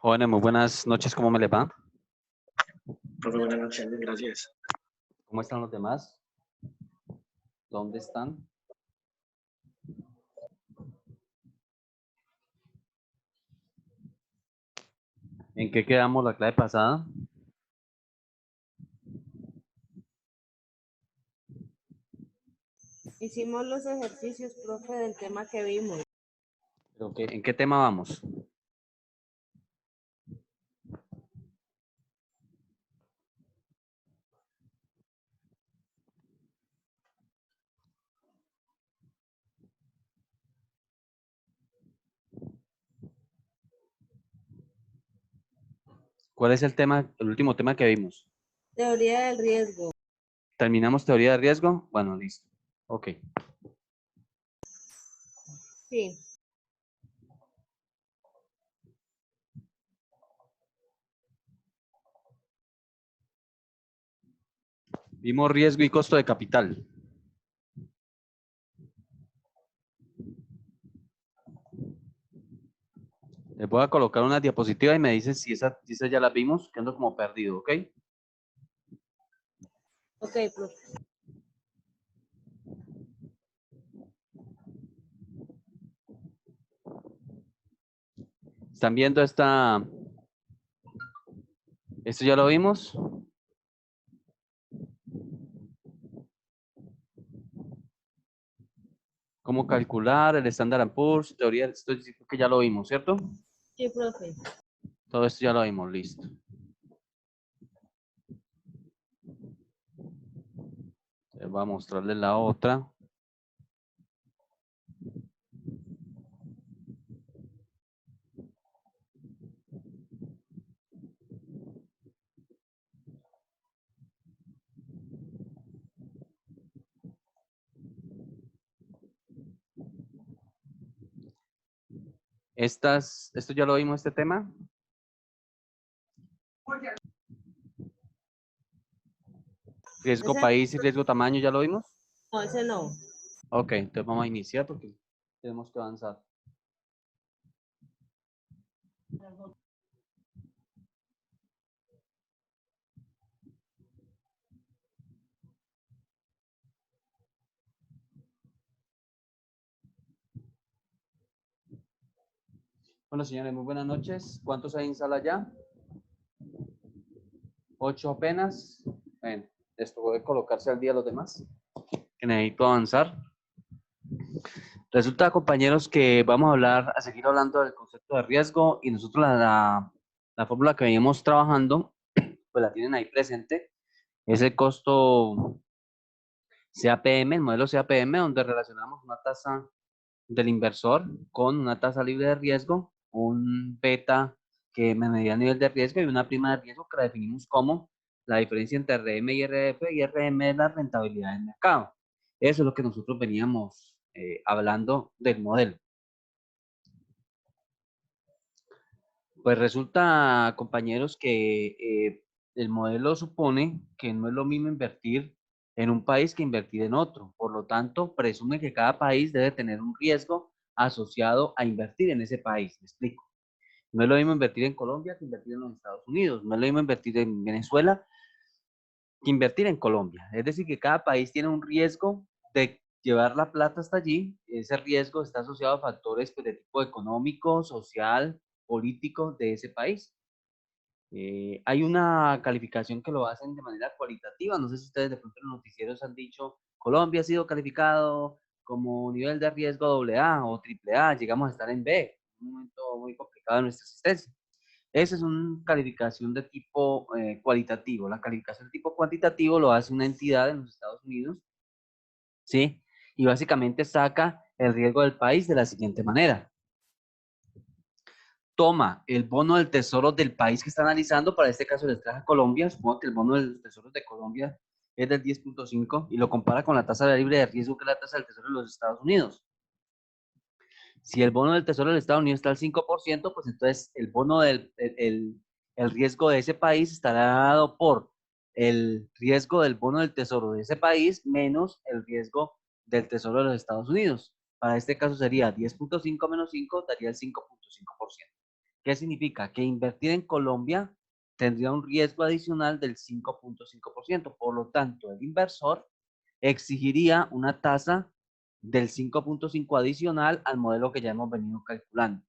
Bueno, muy buenas noches, ¿cómo me le va? Profe, buenas noches, gracias. ¿Cómo están los demás? ¿Dónde están? ¿En qué quedamos la clase pasada? Hicimos los ejercicios, profe, del tema que vimos. ¿En qué tema vamos? ¿Cuál es el tema, el último tema que vimos? Teoría del riesgo. ¿Terminamos teoría de riesgo? Bueno, listo. Ok. Sí. Vimos riesgo y costo de capital. Les voy a colocar una diapositiva y me dicen si esa ya la vimos, que ando como perdido, ¿ok? Ok, profe. ¿Están viendo esta? ¿Esto ya lo vimos? ¿Cómo calcular el Standard & Poor's? Teoría, esto que ya lo vimos, ¿cierto? Sí, profe. Todo esto ya lo vimos, listo. Voy a mostrarles la otra. ¿Esto ya lo vimos, este tema? Riesgo ¿Ese? país y riesgo tamaño, ¿ya lo vimos? No, ese no. Ok, entonces vamos a iniciar porque tenemos que avanzar. Bueno, señores, muy buenas noches. ¿Cuántos hay en sala ya? 8 apenas. Bueno, esto puede colocarse al día los demás, que necesito avanzar. Resulta, compañeros, que vamos a seguir hablando del concepto de riesgo y nosotros la fórmula que venimos trabajando, pues la tienen ahí presente. Es el costo CAPM, el modelo CAPM, donde relacionamos una tasa del inversor con una tasa libre de riesgo, un beta que me medía a nivel de riesgo y una prima de riesgo que la definimos como la diferencia entre RM y RF, y RM es la rentabilidad del mercado. Eso es lo que nosotros veníamos hablando del modelo. Pues resulta, compañeros, que el modelo supone que no es lo mismo invertir en un país que invertir en otro. Por lo tanto, presume que cada país debe tener un riesgo asociado a invertir en ese país. ¿Me explico? No es lo mismo invertir en Colombia que invertir en los Estados Unidos. No es lo mismo invertir en Venezuela que invertir en Colombia. Es decir, que cada país tiene un riesgo de llevar la plata hasta allí. Ese riesgo está asociado a factores pues, de tipo económico, social, político de ese país. Hay una calificación que lo hacen de manera cualitativa. No sé si ustedes de pronto en los noticieros han dicho, Colombia ha sido calificado como nivel de riesgo AA o AAA, llegamos a estar en B, un momento muy complicado de nuestra existencia. Esa es una calificación de tipo cualitativo. La calificación de tipo cuantitativo lo hace una entidad en los Estados Unidos, ¿sí? Y básicamente saca el riesgo del país de la siguiente manera. Toma el bono del tesoro del país que está analizando, para este caso les traje a Colombia, supongo que el bono del tesoro de Colombia es del 10.5 y lo compara con la tasa libre de riesgo, que es la tasa del tesoro de los Estados Unidos. Si el bono del tesoro del Estados Unidos está al 5%, pues entonces el bono el riesgo de ese país estará dado por el riesgo del bono del tesoro de ese país menos el riesgo del tesoro de los Estados Unidos. Para este caso sería 10.5 menos 5, daría el 5.5%. ¿Qué significa? Que invertir en Colombia tendría un riesgo adicional del 5.5%. Por lo tanto, el inversor exigiría una tasa del 5.5 adicional al modelo que ya hemos venido calculando.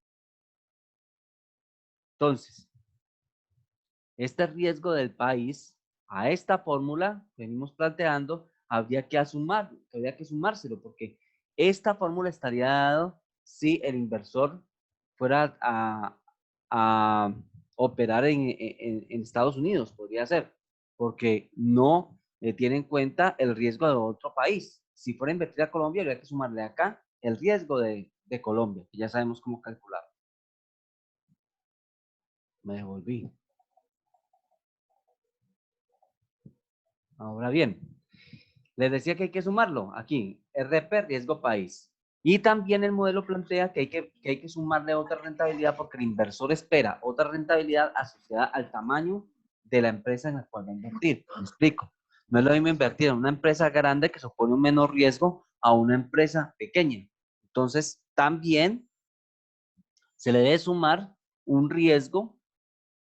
Entonces, este riesgo del país a esta fórmula que venimos planteando habría que sumárselo, porque esta fórmula estaría dado si el inversor fuera a operar en Estados Unidos, podría ser, porque no tiene en cuenta el riesgo de otro país. Si fuera a invertir a Colombia, habría que sumarle acá el riesgo de Colombia, que ya sabemos cómo calcular. Me devolví. Ahora bien, les decía que hay que sumarlo aquí, RP, riesgo país. Y también el modelo plantea que hay que sumarle otra rentabilidad porque el inversor espera otra rentabilidad asociada al tamaño de la empresa en la cual va a invertir. Me explico. No es lo mismo invertir en una empresa grande que supone un menor riesgo a una empresa pequeña. Entonces, también se le debe sumar un riesgo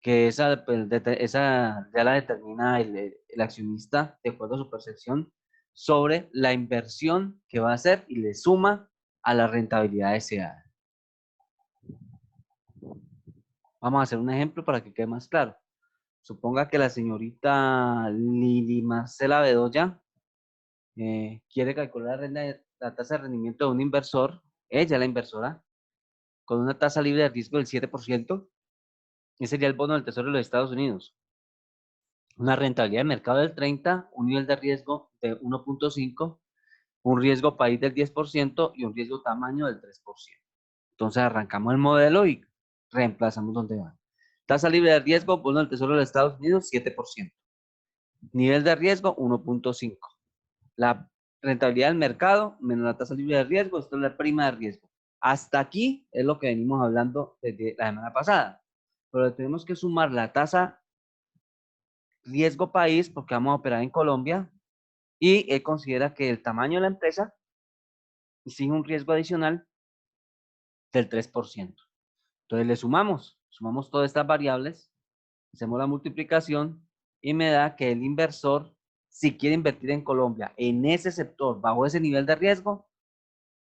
que esa ya la determina el accionista de acuerdo a su percepción sobre la inversión que va a hacer y le suma a la rentabilidad deseada. Vamos a hacer un ejemplo para que quede más claro. Suponga que la señorita Lili Marcela Bedoya quiere calcular la tasa de rendimiento de un inversor, ella la inversora, con una tasa libre de riesgo del 7%, ese sería el bono del Tesoro de los Estados Unidos. Una rentabilidad de mercado del 30%, un nivel de riesgo de 1.5%, un riesgo país del 10% y un riesgo tamaño del 3%. Entonces arrancamos el modelo y reemplazamos donde va. Tasa libre de riesgo, bono del Tesoro de los Estados Unidos, 7%. Nivel de riesgo, 1.5%. La rentabilidad del mercado menos la tasa libre de riesgo, esto es la prima de riesgo. Hasta aquí es lo que venimos hablando desde la semana pasada. Pero tenemos que sumar la tasa riesgo país porque vamos a operar en Colombia y él considera que el tamaño de la empresa exige un riesgo adicional del 3%. Entonces le sumamos todas estas variables, hacemos la multiplicación y me da que el inversor, si quiere invertir en Colombia en ese sector bajo ese nivel de riesgo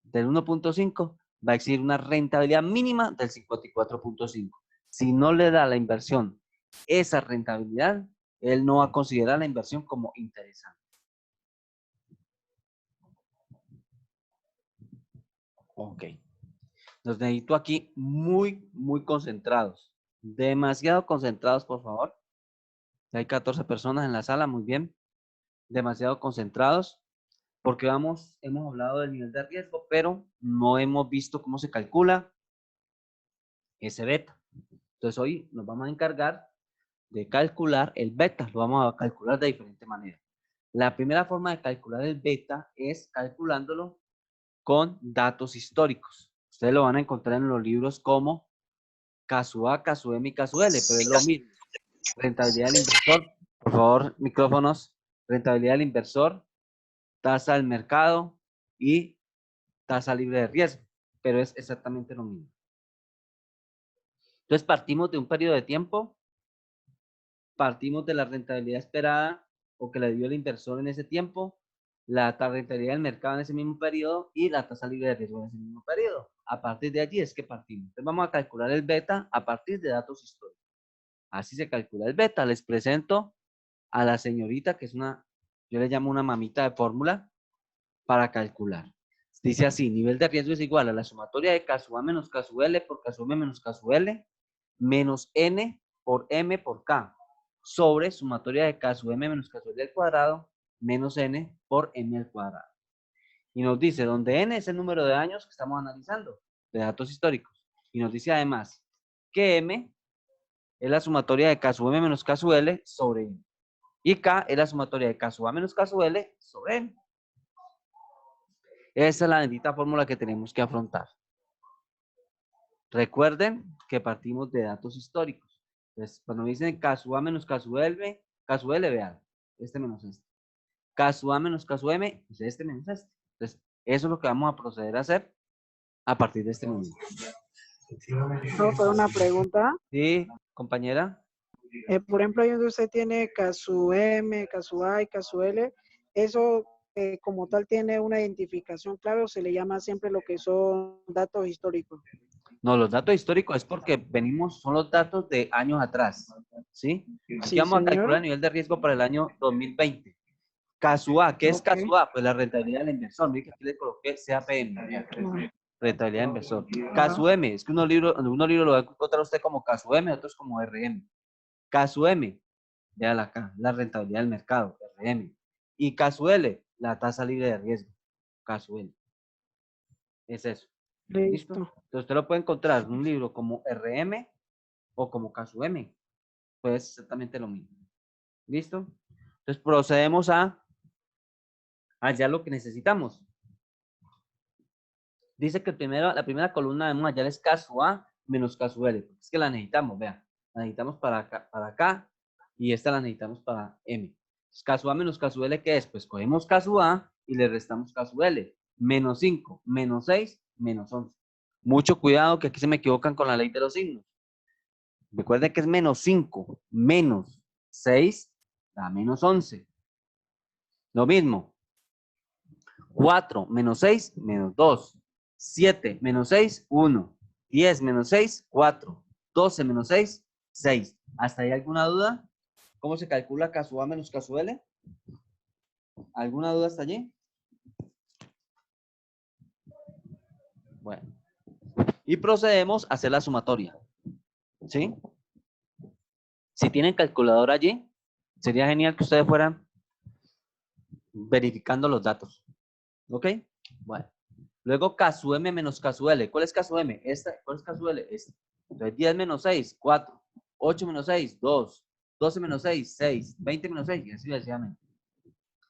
del 1.5, va a exigir una rentabilidad mínima del 54.5. Si no le da la inversión esa rentabilidad, él no va a considerar la inversión como interesante. Ok. Los necesito aquí muy concentrados. Demasiado concentrados, por favor. Hay 14 personas en la sala, muy bien. Demasiado concentrados, porque hemos hablado del nivel de riesgo, pero no hemos visto cómo se calcula ese beta. Entonces hoy nos vamos a encargar de calcular el beta. Lo vamos a calcular de diferente manera. La primera forma de calcular el beta es calculándolo con datos históricos. Ustedes lo van a encontrar en los libros como caso A, caso M y caso L, pero es lo mismo. Rentabilidad del inversor, por favor, micrófonos. Rentabilidad del inversor, tasa del mercado y tasa libre de riesgo, pero es exactamente lo mismo. Entonces partimos de un periodo de tiempo, partimos de la rentabilidad esperada o que le dio el inversor en ese tiempo, la rentabilidad del mercado en ese mismo periodo y la tasa libre de riesgo en ese mismo periodo. A partir de allí es que partimos. Entonces vamos a calcular el beta a partir de datos históricos. Así se calcula el beta. Les presento a la señorita, que es yo le llamo una mamita de fórmula para calcular. Dice así, nivel de riesgo es igual a la sumatoria de caso A menos caso L por caso M menos caso L, menos N por M por K, sobre sumatoria de caso M menos caso L al cuadrado, menos N por M al cuadrado. Y nos dice, donde N es el número de años que estamos analizando, de datos históricos. Y nos dice además que M es la sumatoria de caso M menos caso L sobre N. Y K es la sumatoria de caso A menos caso L sobre N. Esa es la bendita fórmula que tenemos que afrontar. Recuerden que partimos de datos históricos. Entonces, cuando me dicen caso A menos caso L, vean, este menos este. Caso A menos caso M, pues este menos este. Entonces, eso es lo que vamos a proceder a hacer a partir de este momento. Profe, una pregunta. Sí, compañera. Por ejemplo, ahí donde usted tiene caso M, caso A y caso L, eso como tal tiene una identificación clara o se le llama siempre lo que son datos históricos. No, los datos históricos es porque venimos, son los datos de años atrás, ¿sí? Aquí Sí, vamos a calcular el señor. nivel de riesgo para el año 2020. Caso A, ¿qué es Ok. caso A? Pues la rentabilidad del inversor. Mira que aquí le coloqué CAPM, mira, rentabilidad del inversor. Caso Ajá. M, es que unos libros lo va a encontrar usted como caso M, otros como RM. Caso M, véala acá, la rentabilidad del mercado, RM. Y caso L, la tasa libre de riesgo, caso L. Es eso. ¿Listo? Listo. Entonces usted lo puede encontrar en un libro como RM o como caso M. Pues exactamente lo mismo. ¿Listo? Entonces procedemos a hallar lo que necesitamos. Dice que la primera columna debemos hallar es caso A menos caso L. Es que la necesitamos, vean. La necesitamos para acá y esta la necesitamos para M. Entonces, caso A menos caso L, ¿qué es? Pues cogemos caso A y le restamos caso L. Menos 5, menos 6, menos 11. Mucho cuidado que aquí se me equivocan con la ley de los signos. Recuerden que es menos 5, menos 6, da menos 11. Lo mismo. 4 menos 6, menos 2. 7 menos 6, 1. 10 menos 6, 4. 12 menos 6, 6. ¿Hasta ahí alguna duda? ¿Cómo se calcula caso A menos caso L? ¿Alguna duda hasta allí? Bueno. Y procedemos a hacer la sumatoria. ¿Sí? Si tienen calculadora allí, sería genial que ustedes fueran verificando los datos. ¿Ok? Bueno. Luego caso M menos caso L. ¿Cuál es caso M? Esta. ¿Cuál es caso L? Esta. Entonces 10 menos 6, 4. 8 menos 6, 2. 12 menos 6, 6. 20 menos 6, y así sucesivamente.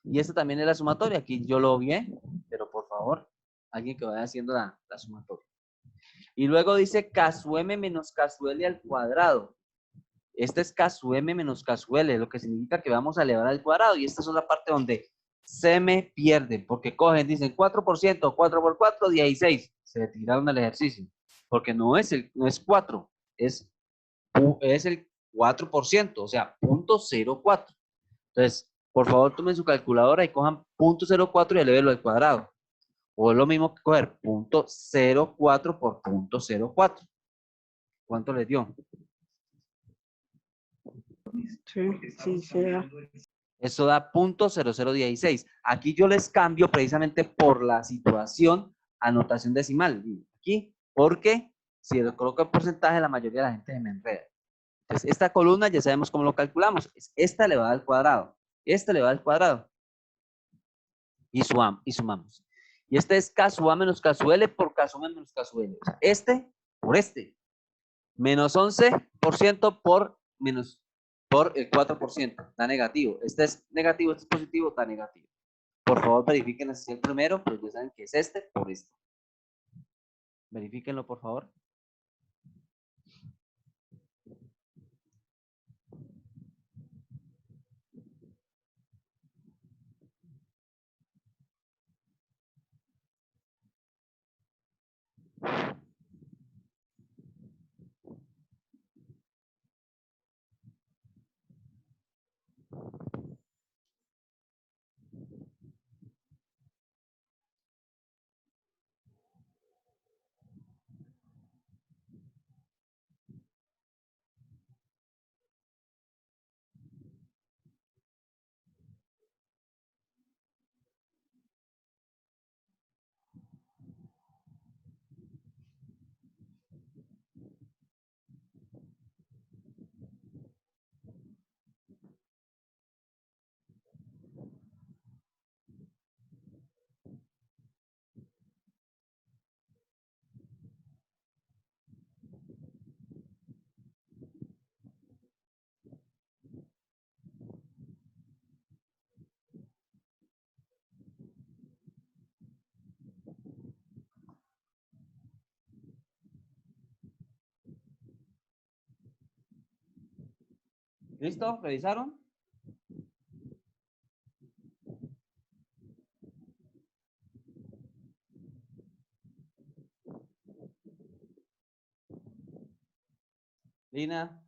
Y esta también es la sumatoria. Aquí yo lo vi, pero por favor, alguien que vaya haciendo la sumatoria. Y luego dice caso M menos caso L al cuadrado. Este es caso M menos caso L, lo que significa que vamos a elevar al cuadrado. Y esta es la parte donde se me pierden, porque cogen, dicen 4%, 4 por 4, 16. Se tiraron el ejercicio, porque no es 4, es el 4%, o sea, 0.04. Entonces, por favor, tomen su calculadora y cojan 0.04 y elevenlo al cuadrado. O es lo mismo que coger 0.04 por 0.04. ¿Cuánto les dio? Sí, sí, sea. Eso da 0.0016. Aquí yo les cambio precisamente por la situación anotación decimal. Aquí, porque si le coloco el porcentaje, la mayoría de la gente se me enreda. Entonces, esta columna ya sabemos cómo lo calculamos. Es esta elevada al cuadrado. Esta elevada al cuadrado. Y sumamos. Y este es caso A menos caso L por caso M menos caso L. O sea, este por este. Menos 11% por el 4%. Da negativo. Este es negativo, este es positivo, da negativo. Por favor, verifiquen si es el primero, pero ya saben que es este por esto. Verifíquenlo, por favor. ¿Listo? ¿Revisaron? Lina.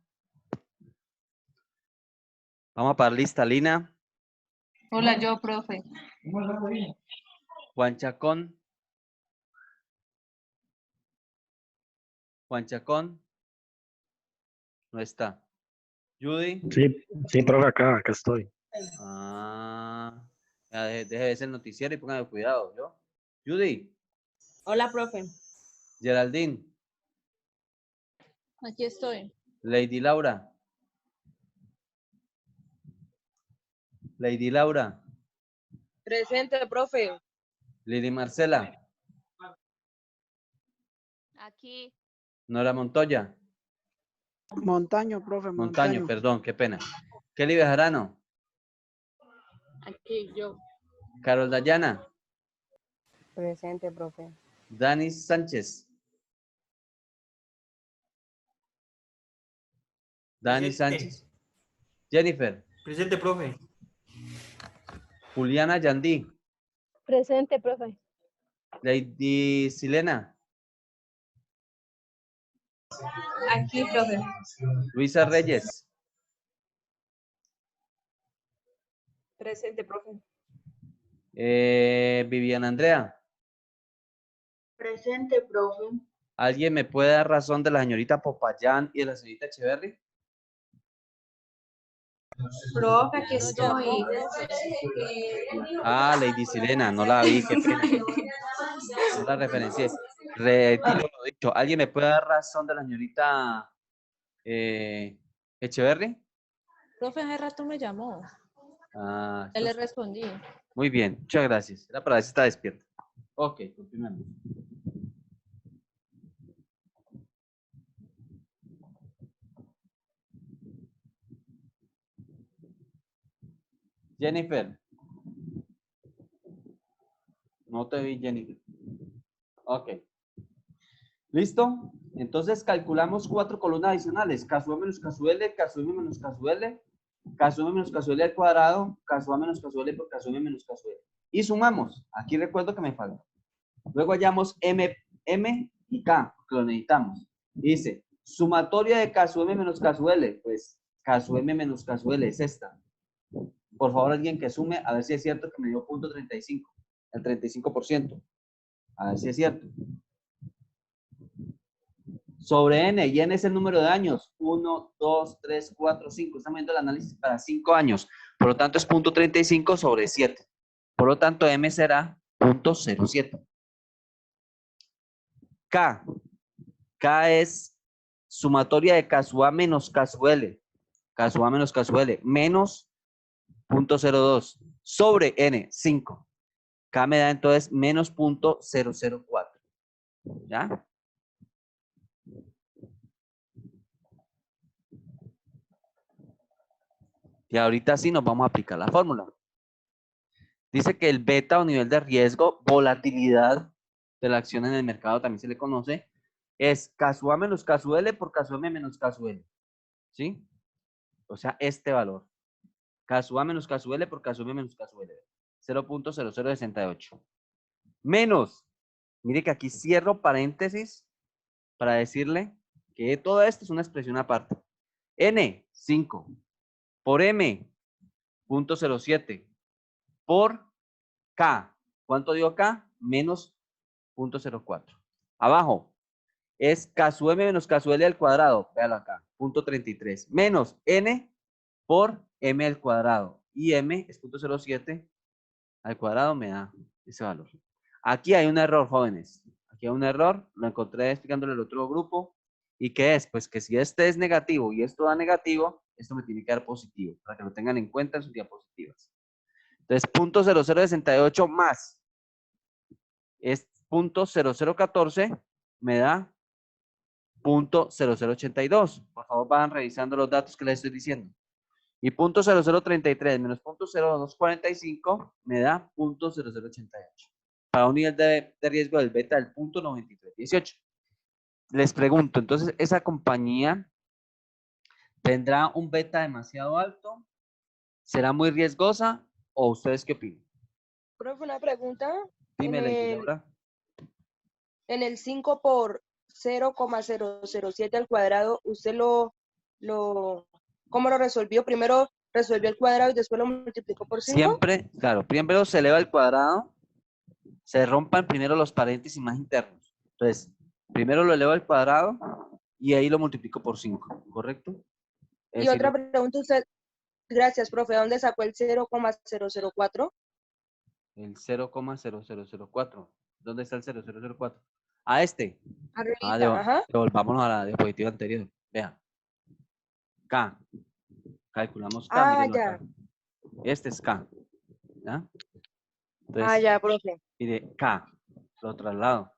Vamos a parar lista, Lina. Hola, yo, profe. Juan Chacón. Juan Chacón. No está. Judy. Sí, sí, profe, acá estoy. Ah, ya deje de ser noticiero y póngame cuidado, ¿yo? Judy. Hola, profe. Geraldine. Aquí estoy. Lady Laura. Lady Laura. Presente, profe. Lady Marcela. Aquí. Nora Montoya. Montaño, profe, Montaño, Montaño. perdón, qué pena. Kelly Bejarano. Aquí, yo. Carol Dayana. Presente, profe. Dani Sánchez. Dani Presente. Sánchez. Jennifer. Presente, profe. Juliana Yandí. Presente, profe. Lady Silena. Aquí, profe. Luisa Reyes. Presente, profe. Viviana Andrea. Presente, profe. ¿Alguien me puede dar razón de la señorita Popayán y de la señorita Echeverry? Profe, aquí estoy. Ah, Lady Silena, no la vi, qué pena. No la referencié. Retiro lo dicho. ¿Alguien me puede dar razón de la señorita Echeverry? Profe, hace rato me llamó. Ah, Ya le respondí. muy bien, muchas gracias. Era para ver si está despierta. Ok, continuamos. Jennifer. No te vi, Jennifer. Ok. ¿Listo? Entonces calculamos 4 columnas adicionales. Caso A menos caso L, caso M menos caso L, caso M menos caso L al cuadrado, caso A menos caso L por caso M menos caso L. Y sumamos. Aquí recuerdo que me falta. Luego hallamos M y K, que lo necesitamos. Dice, sumatoria de caso M menos caso L. Pues caso M menos caso L es esta. Por favor, alguien que sume, a ver si es cierto que me dio punto 35, el 35%. A ver si es cierto. Sobre N, y N es el número de años. 1, 2, 3, 4, 5. Estamos viendo el análisis para 5 años. Por lo tanto, es punto 35 sobre 7. Por lo tanto, M será punto 07. K. K es sumatoria de caso A menos caso L. Caso A menos caso L. Menos punto 02. Sobre N, 5. K me da entonces menos punto 004. ¿Ya? Y ahorita sí nos vamos a aplicar la fórmula. Dice que el beta o nivel de riesgo, volatilidad de la acción en el mercado, también se le conoce, es caso A menos caso L por caso M menos caso L. ¿Sí? O sea, este valor. Caso A menos caso L por caso M menos caso L. 0.0068. Menos. Mire que aquí cierro paréntesis para decirle que todo esto es una expresión aparte. N, 5. Por M, 0.07. Por K. ¿Cuánto dio K? Menos 0.04. Abajo es caso M menos caso L al cuadrado. Véalo acá. 0.33. Menos N por M al cuadrado. Y M es 0.07 al cuadrado me da ese valor. Aquí hay un error, jóvenes. Aquí hay un error. Lo encontré explicándole al otro grupo. ¿Y qué es? Pues que si este es negativo y esto da negativo, esto me tiene que dar positivo. Para que lo tengan en cuenta en sus diapositivas. Entonces, 0.0068 más es 0.0014 me da 0.0082. Por favor, vayan revisando los datos que les estoy diciendo. Y 0.0033 menos 0.0245 me da 0.0088. Para un nivel de riesgo del beta del 0.9318. Les pregunto, entonces, ¿esa compañía tendrá un beta demasiado alto? ¿Será muy riesgosa? ¿O ustedes qué opinan? Profe, una pregunta. Dime, Lady Laura. En el 5 por 0,007 al cuadrado, ¿usted cómo lo resolvió? Primero resolvió el cuadrado y después lo multiplicó por 5. Siempre, claro, primero se eleva al cuadrado, se rompan primero los paréntesis más internos. Entonces, primero lo elevo al cuadrado y ahí lo multiplico por 5, ¿correcto? Es Y decir, otra pregunta, usted, gracias, profe, ¿dónde sacó el 0,004? el 0,0004. ¿Dónde está el 0004? A este. Arribita, ajá. Devolvámonos a la diapositiva anterior. Vean. K. Calculamos K, Ah, mírenlo ya. acá. Este es K. ¿Ya? Entonces, Ah, ya, profe. mire, K. Lo traslado.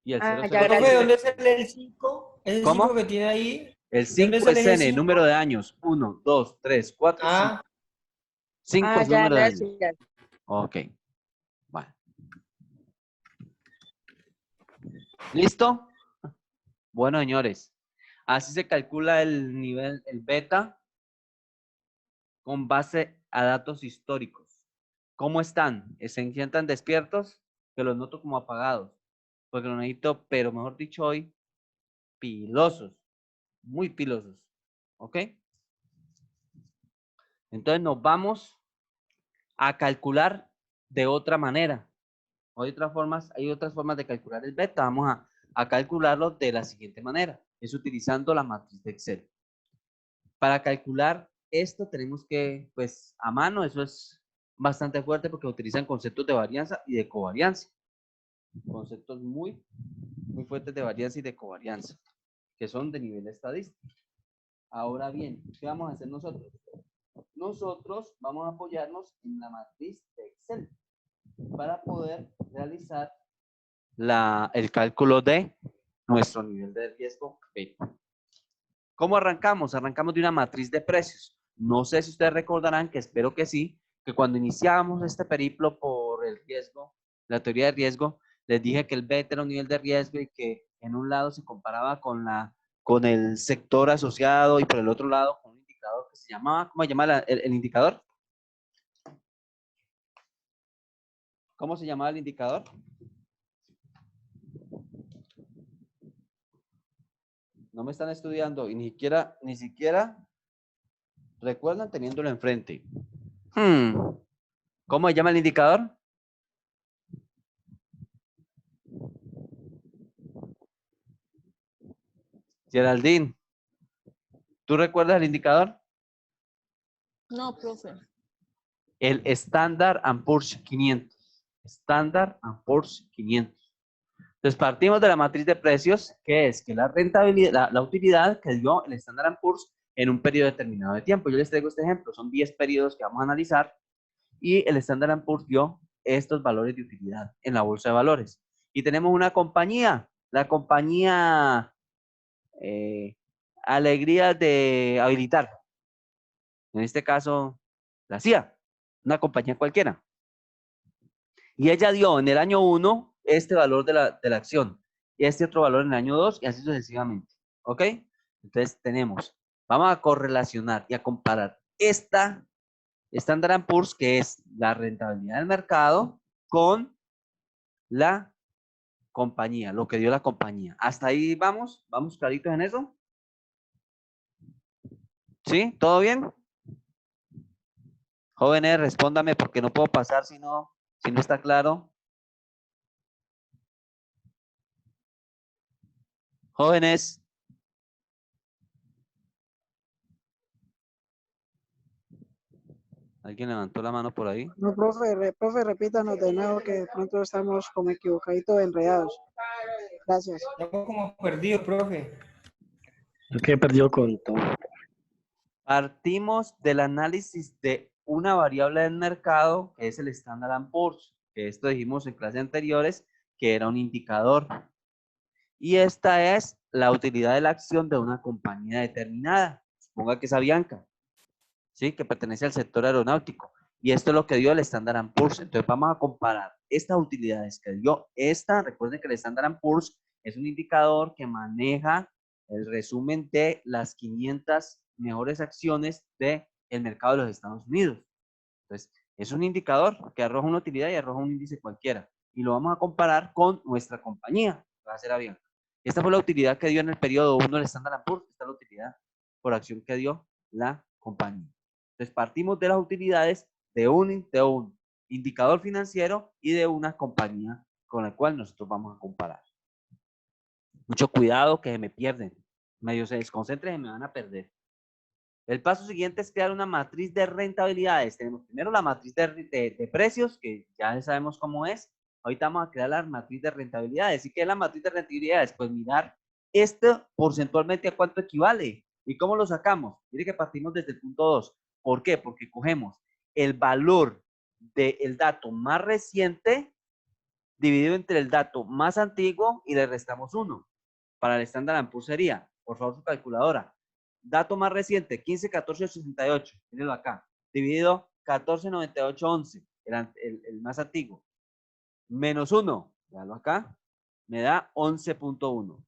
Y el Ah, 00. ya, Profe, ¿de gracias. dónde sale el 5? Ese ¿Cómo? 5 que tiene ahí. El ¿De dónde 5 sale es ese N, 5? número de años. 1, 2, 3, 4, 5. Ah, 5 Ah, es ya, número de años. gracias. Ok. Bueno. ¿Listo? Bueno, señores. Así se calcula el nivel, el beta, con base a datos históricos. ¿Cómo están? ¿Se encuentran despiertos? Que los noto como apagados. Porque lo necesito, pero mejor dicho hoy, pilosos. Muy pilosos. ¿Ok? Entonces nos vamos a calcular de otra manera. Hay otras formas de calcular el beta. Vamos a calcularlo de la siguiente manera. Es utilizando la matriz de Excel. Para calcular esto tenemos que, pues, a mano, eso es bastante fuerte porque utilizan conceptos de varianza y de covarianza. Conceptos muy fuertes de varianza y de covarianza, que son de nivel estadístico. Ahora bien, ¿qué vamos a hacer nosotros? Nosotros vamos a apoyarnos en la matriz de Excel para poder realizar el cálculo de nuestro nivel de riesgo beta. ¿Cómo arrancamos? Arrancamos de una matriz de precios. No sé si ustedes recordarán, que espero que sí, que cuando iniciábamos este periplo por el riesgo, la teoría de riesgo, les dije que el beta era un nivel de riesgo y que en un lado se comparaba con el sector asociado y por el otro lado con un indicador que se llamaba, ¿cómo se llama el indicador? ¿Cómo se llamaba el indicador? No me están estudiando y ni siquiera recuerdan teniéndolo enfrente. ¿Cómo se llama el indicador? Geraldine, ¿tú recuerdas el indicador? No, profe. El Standard & Poor's 500. Standard & Poor's 500. Entonces partimos de la matriz de precios, que es que la rentabilidad, la utilidad que dio el Standard & Poor's en un periodo determinado de tiempo. Yo les traigo este ejemplo, son 10 periodos que vamos a analizar y el Standard & Poor's dio estos valores de utilidad en la bolsa de valores. Y tenemos una compañía, la compañía Alegría de Habilitar. En este caso, la CIA, una compañía cualquiera. Y ella dio en el año 1 este valor de la acción y este otro valor en el año 2 y así sucesivamente. ¿Ok? Entonces vamos a correlacionar y a comparar esta Standard & Poor's, que es la rentabilidad del mercado, con la compañía, lo que dio la compañía. ¿Hasta ahí vamos? ¿Vamos claritos en eso? ¿Sí? ¿Todo bien? Jóvenes, respóndame porque no puedo pasar si no está claro. Jóvenes. ¿Alguien levantó la mano por ahí? No, profe, repítanos de nuevo que de pronto estamos como equivocaditos, enredados. Gracias. estamos como perdidos, profe. Yo que he perdido con todo. Partimos del análisis de una variable del mercado, que es el Standard & Poor's, que esto dijimos en clases anteriores, que era un indicador. Y esta es la utilidad de la acción de una compañía determinada. Suponga que es Avianca, ¿sí? Que pertenece al sector aeronáutico. Y esto es lo que dio el Standard & Poor's. Entonces vamos a comparar estas utilidades que dio esta. Recuerden que el Standard & Poor's es un indicador que maneja el resumen de las 500 mejores acciones del mercado de los Estados Unidos. Entonces, es un indicador que arroja una utilidad y arroja un índice cualquiera. Y lo vamos a comparar con nuestra compañía, que va a ser Avianca. Esta fue la utilidad que dio en el periodo 1 el Standard & Poor's. Esta es la utilidad por acción que dio la compañía. Entonces partimos de las utilidades de un indicador financiero y de una compañía con la cual nosotros vamos a comparar. Mucho cuidado que se me pierden. Medio se desconcentren y me van a perder. El paso siguiente es crear una matriz de rentabilidades. Tenemos primero la matriz de precios, que ya sabemos cómo es. Ahorita vamos a crear la matriz de rentabilidades. ¿Y qué es la matriz de rentabilidades? Pues mirar esto porcentualmente a cuánto equivale. ¿Y cómo lo sacamos? Mire que partimos desde el punto 2. ¿Por qué? Porque cogemos el valor del dato más reciente dividido entre el dato más antiguo y le restamos 1. Para el Standard & Poor's sería, por favor, su calculadora. Dato más reciente, 15, 14, 68. Mírenlo acá. Dividido 14, 98, 11. El más antiguo. Menos 1. Véalo acá. Me da 11.1.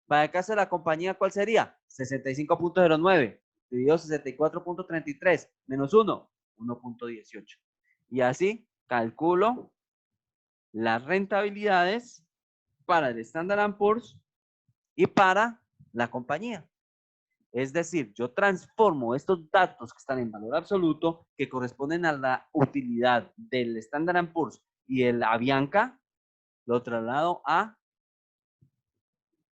Para el caso de la compañía, ¿cuál sería? 65.09. Dividido 64.33. Menos 1. 1.18. Y así calculo las rentabilidades para el Standard & Poor's y para la compañía. Es decir, yo transformo estos datos que están en valor absoluto, que corresponden a la utilidad del Standard & Poor's y el Avianca, lo traslado a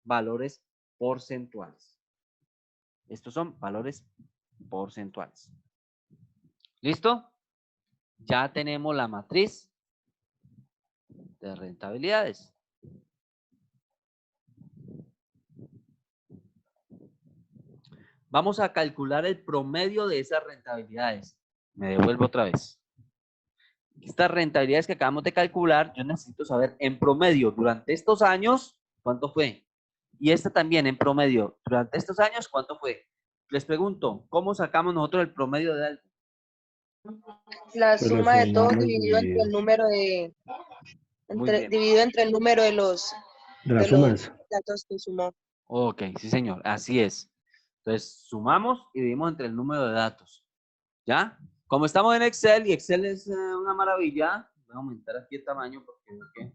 valores porcentuales. Estos son valores porcentuales. ¿Listo? Ya tenemos la matriz de rentabilidades. Vamos a calcular el promedio de esas rentabilidades. Me devuelvo otra vez. Estas rentabilidades que acabamos de calcular, yo necesito saber en promedio durante estos años cuánto fue. Y esta también en promedio durante estos años cuánto fue. Les pregunto, ¿cómo sacamos nosotros el promedio de algo? La Pues lo suma de todos sumamos dividido entre el número de, Muy bien. dividido entre el número de los las sumas. datos que sumó. Ok, sí señor, así es. Entonces, sumamos y dividimos entre el número de datos. ¿Ya? Como estamos en Excel y Excel es una maravilla, voy a aumentar aquí el tamaño porque veo que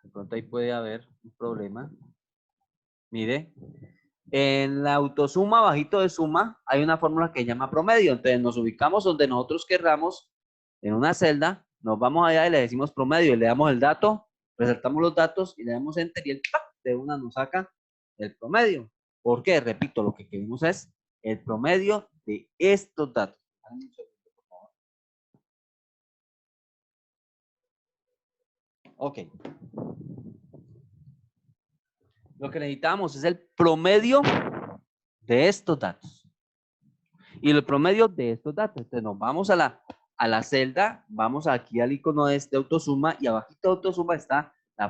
de pronto ahí puede haber un problema. Mire, en la autosuma, bajito de suma, hay una fórmula que se llama promedio. Entonces nos ubicamos donde nosotros querramos, en una celda, nos vamos allá y le decimos promedio y le damos el dato, resaltamos los datos y le damos enter y el ¡pac! De una nos saca el promedio. ¿Por qué? Repito, lo que queremos es el promedio de estos datos. Ok. Lo que necesitamos es el promedio de estos datos. Y el promedio de estos datos. Entonces nos vamos a la celda, vamos aquí al icono de autosuma y abajito de autosuma está la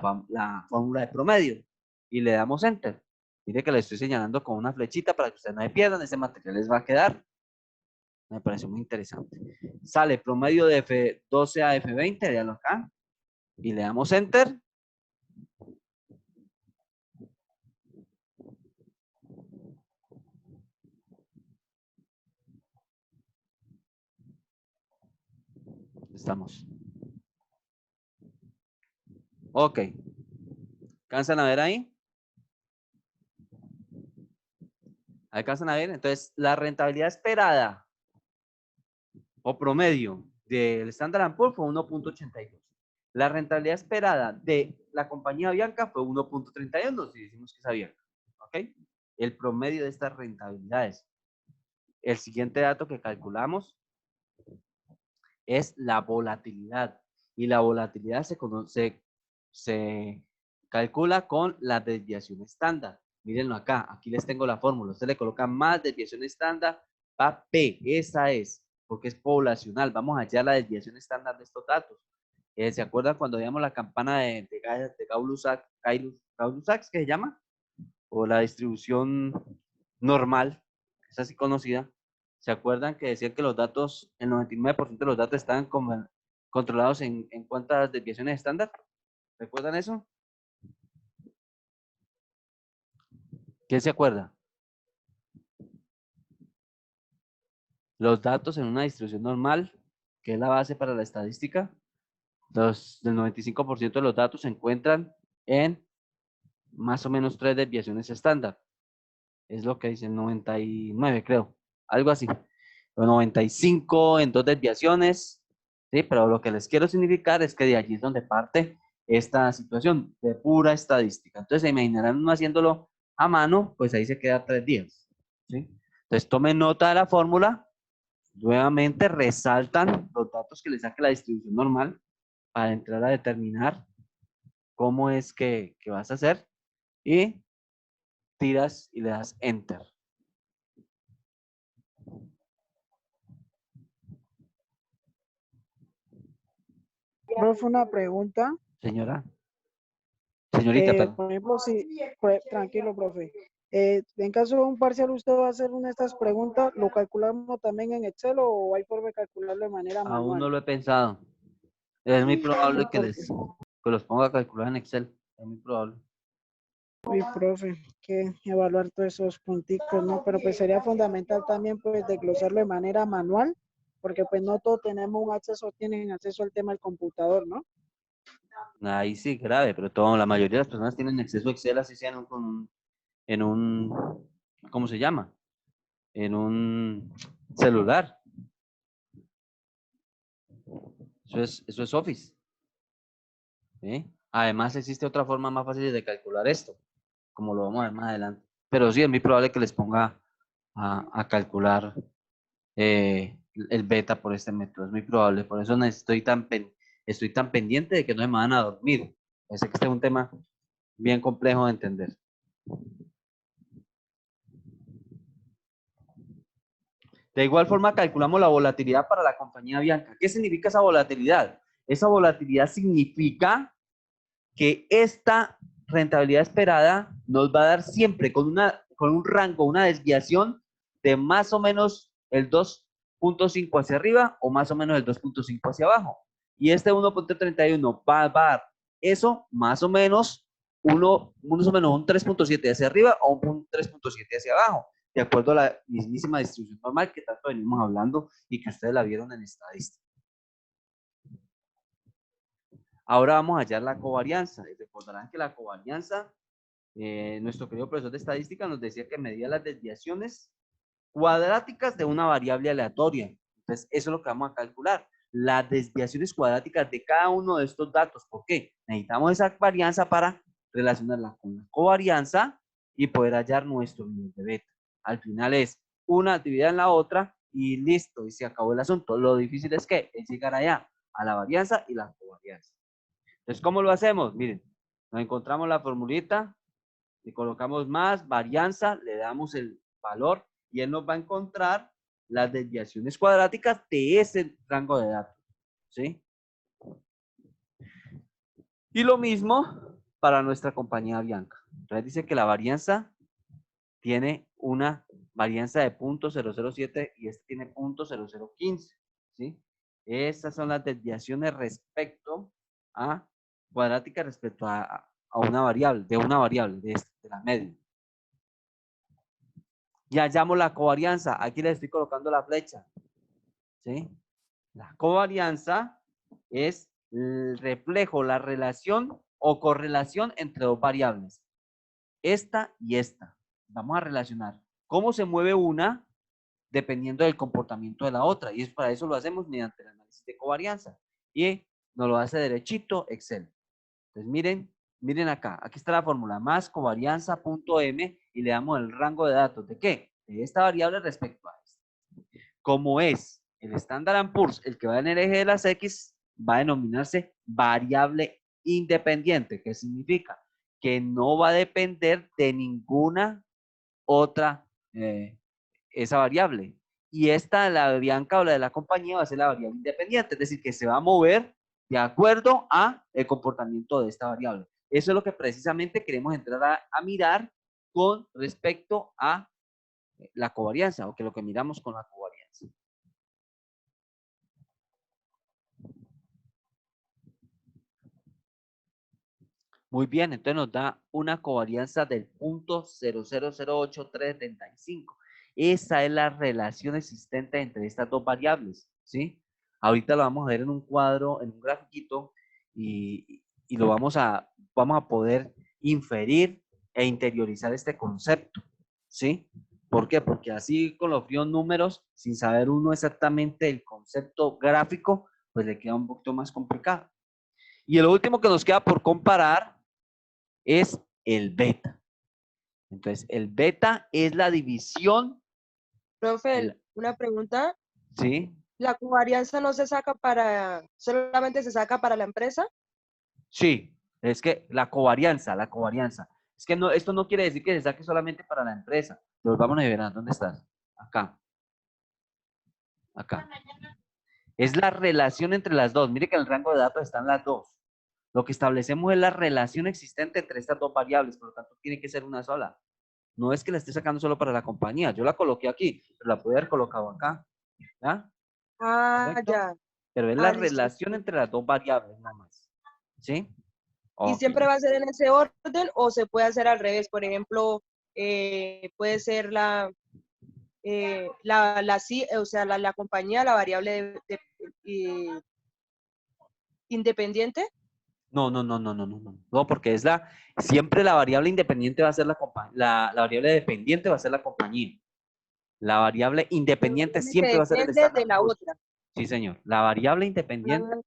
fórmula de promedio. Y le damos enter. Mire que le estoy señalando con una flechita para que ustedes no se pierdan. Ese material les va a quedar. Me parece muy interesante. Sale promedio de F12 a F20, véanlo acá. Y le damos enter. Estamos. Ok. ¿Alcanzan a ver ahí? ¿Alcanzan a ver? Entonces, la rentabilidad esperada o promedio del Standard & Poor's fue 1.82. La rentabilidad esperada de la compañía Avianca fue 1.31, si decimos que es Avianca. ¿Ok? El promedio de estas rentabilidades. El siguiente dato que calculamos es la volatilidad. Y la volatilidad se calcula con la desviación estándar. Mírenlo acá, aquí les tengo la fórmula. Usted le coloca más desviación estándar, va P, esa es, porque es poblacional. Vamos a hallar la desviación estándar de estos datos. ¿Se acuerdan cuando veíamos la campana de Gay-Lussac, que se llama? O la distribución normal, es así conocida. ¿Se acuerdan que decían que los datos, el 99% de los datos estaban controlados en cuántas desviaciones estándar? ¿Recuerdan eso? ¿Quién se acuerda? Los datos en una distribución normal, que es la base para la estadística, del 95% de los datos se encuentran en más o menos 3 desviaciones estándar. Es lo que dice 99, creo. Algo así. O 95 en 2 desviaciones. ¿Sí? Pero lo que les quiero significar es que de allí es donde parte esta situación de pura estadística. Entonces se imaginarán uno haciéndolo a mano, pues ahí se queda 3 días. ¿Sí? Entonces tomen nota de la fórmula. Nuevamente resaltan los datos que le saque la distribución normal para entrar a determinar cómo es que vas a hacer y tiras y le das enter. Profe, una pregunta. Señora. Señorita, perdón. Por ejemplo, tranquilo, profe. En caso de un parcial, usted va a hacer una de estas preguntas, ¿lo calculamos también en Excel o hay forma de calcularlo de manera Aún manual? no lo he pensado. Es muy probable No, que los ponga a calcular en Excel. Es muy probable. Uy, profe, que evaluar todos esos punticos, ¿no? Pero pues sería fundamental también pues desglosarlo de manera manual, porque pues no todos tenemos un acceso, tienen acceso al tema del computador, ¿no? Ahí sí, grave, pero la mayoría de las personas tienen acceso a Excel, así sea en un, ¿cómo se llama? En un celular. Eso es Office. ¿Sí? Además, existe otra forma más fácil de calcular esto, como lo vamos a ver más adelante. Pero sí, es muy probable que les ponga a calcular el beta por este método. Es muy probable. Por eso estoy tan pendiente de que no se me van a dormir. Parece que este es un tema bien complejo de entender. De igual forma, calculamos la volatilidad para la compañía Avianca. ¿Qué significa esa volatilidad? Esa volatilidad significa que esta rentabilidad esperada nos va a dar siempre con un rango, una desviación de más o menos el 2.5 hacia arriba o más o menos el 2.5 hacia abajo. Y este 1.31 va a dar eso más o menos un 3.7 hacia arriba o un 3.7 hacia abajo, de acuerdo a la mismísima distribución normal que tanto venimos hablando y que ustedes la vieron en estadística. Ahora vamos a hallar la covarianza. Recordarán que la covarianza, nuestro querido profesor de estadística nos decía que medía las desviaciones cuadráticas de una variable aleatoria. Entonces, eso es lo que vamos a calcular. Las desviaciones cuadráticas de cada uno de estos datos. ¿Por qué? Necesitamos esa varianza para relacionarla con la covarianza y poder hallar nuestro nivel de beta. Al final es una actividad en la otra y listo, y se acabó el asunto. Lo difícil es que es llegar allá, a la varianza y la covarianza. Entonces, ¿cómo lo hacemos? Miren, nos encontramos la formulita, le colocamos más, varianza, le damos el valor y él nos va a encontrar las desviaciones cuadráticas de ese rango de datos. ¿Sí? Y lo mismo para nuestra compañía Avianca. Entonces dice que la varianza tiene una varianza de 0.007 y este tiene 0.0015. ¿Sí? Estas son las desviaciones respecto a cuadrática respecto a una variable, de la media. Ya hallamos la covarianza. Aquí les estoy colocando la flecha. ¿Sí? La covarianza es el reflejo, la relación o correlación entre dos variables. Esta y esta. Vamos a relacionar cómo se mueve una dependiendo del comportamiento de la otra. Y para eso lo hacemos mediante el análisis de covarianza. Y nos lo hace derechito Excel. Entonces miren acá. Aquí está la fórmula. Más covarianza.m y le damos el rango de datos. ¿De qué? De esta variable respecto a esta. Como es el Standard & Poor's el que va en el eje de las X, va a denominarse variable independiente. ¿Qué significa? Que no va a depender de ninguna otra esa variable. Y esta, la de Bianca o la de la compañía, va a ser la variable independiente, es decir, que se va a mover de acuerdo a el comportamiento de esta variable. Eso es lo que precisamente queremos entrar a mirar con respecto a la covarianza, o que lo que miramos con la covarianza. Muy bien, entonces nos da una covarianza del 0.0008375. Esa es la relación existente entre estas dos variables, ¿sí? Ahorita lo vamos a ver en un cuadro, en un grafiquito, y lo vamos a poder inferir e interiorizar este concepto, ¿sí? ¿Por qué? Porque así con los fríos números, sin saber uno exactamente el concepto gráfico, pues le queda un poquito más complicado. Y el último que nos queda por comparar es el beta. Entonces, el beta es la división, Profe, una pregunta. ¿sí? ¿La covarianza no se saca solamente se saca para la empresa? Sí, es que la covarianza. Es que no, esto no quiere decir que se saque solamente para la empresa. Volvamos a ver, ¿dónde estás? Acá. Acá. Es la relación entre las dos. Mire que en el rango de datos están las dos. Lo que establecemos es la relación existente entre estas dos variables, por lo tanto tiene que ser una sola. No es que la esté sacando solo para la compañía. Yo la coloqué aquí, pero la pude haber colocado acá. ¿Ya? Ah, ¿Correcto? ya. Pero es la Listo. relación entre las dos variables, nada más. ¿Sí? ¿Y Ok. siempre va a ser en ese orden o se puede hacer al revés? Por ejemplo, puede ser la compañía, la variable independiente. No, porque siempre la variable independiente va a ser la variable dependiente va a ser la compañía. La variable independiente Tiene siempre que va a ser el depende de Standard la Poor's. otra. Sí, señor. La variable independiente Ah,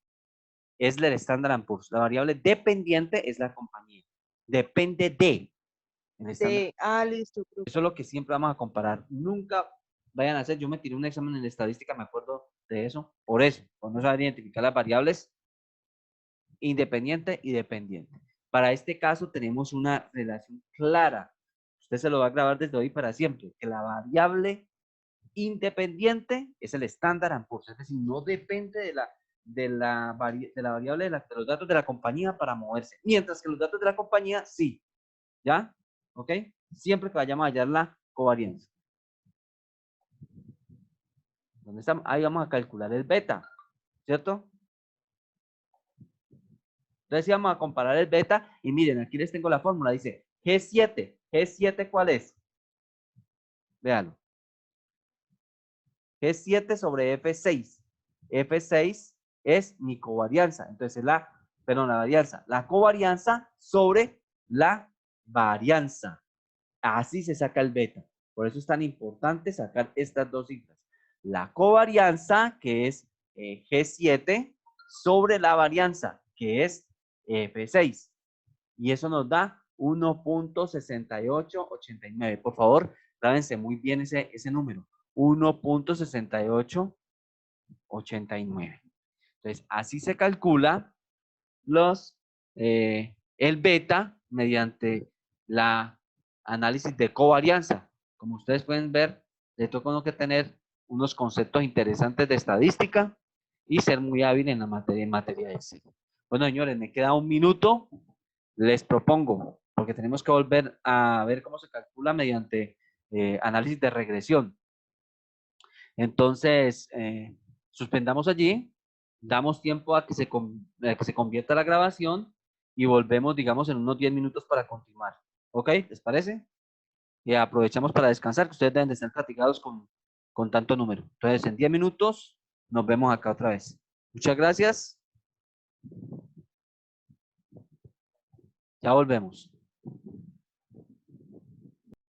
es el Standard Poor's. La variable dependiente es la compañía. Depende de. El Standard. listo, profe. Eso es lo que siempre vamos a comparar. Nunca vayan a hacer. Yo me tiré un examen en estadística, me acuerdo de eso. Por no saber identificar las variables independiente y dependiente. Para este caso tenemos una relación clara. Usted se lo va a grabar desde hoy para siempre, que la variable independiente es el Standard & Poor's, es decir, no depende de la variable de los datos de la compañía para moverse, mientras que los datos de la compañía sí. ¿Ya? ¿Ok? Siempre que vayamos a hallar la covarianza. ¿Dónde estamos? Ahí vamos a calcular el beta, ¿cierto? Entonces sí vamos a comparar el beta y miren, aquí les tengo la fórmula, dice G7. ¿G7 cuál es? Véanlo. G7 sobre F6. F6 es mi covarianza. Entonces la varianza. La covarianza sobre la varianza. Así se saca el beta. Por eso es tan importante sacar estas dos cifras. La covarianza, que es G7, sobre la varianza, que es F6. Y eso nos da 1.6889. Por favor, grábense muy bien ese número. 1.6889. Entonces, así se calcula el beta mediante la análisis de covarianza. Como ustedes pueden ver, le toca uno que tener unos conceptos interesantes de estadística y ser muy hábil en materia de Excel. Bueno, señores, me queda un minuto. Les propongo, porque tenemos que volver a ver cómo se calcula mediante análisis de regresión. Entonces, suspendamos allí, damos tiempo a que se convierta la grabación y volvemos, digamos, en unos 10 minutos para continuar. ¿Ok? ¿Les parece? Y aprovechamos para descansar, que ustedes deben de estar fatigados con tanto número. Entonces, en 10 minutos nos vemos acá otra vez. Muchas gracias. Ya volvemos.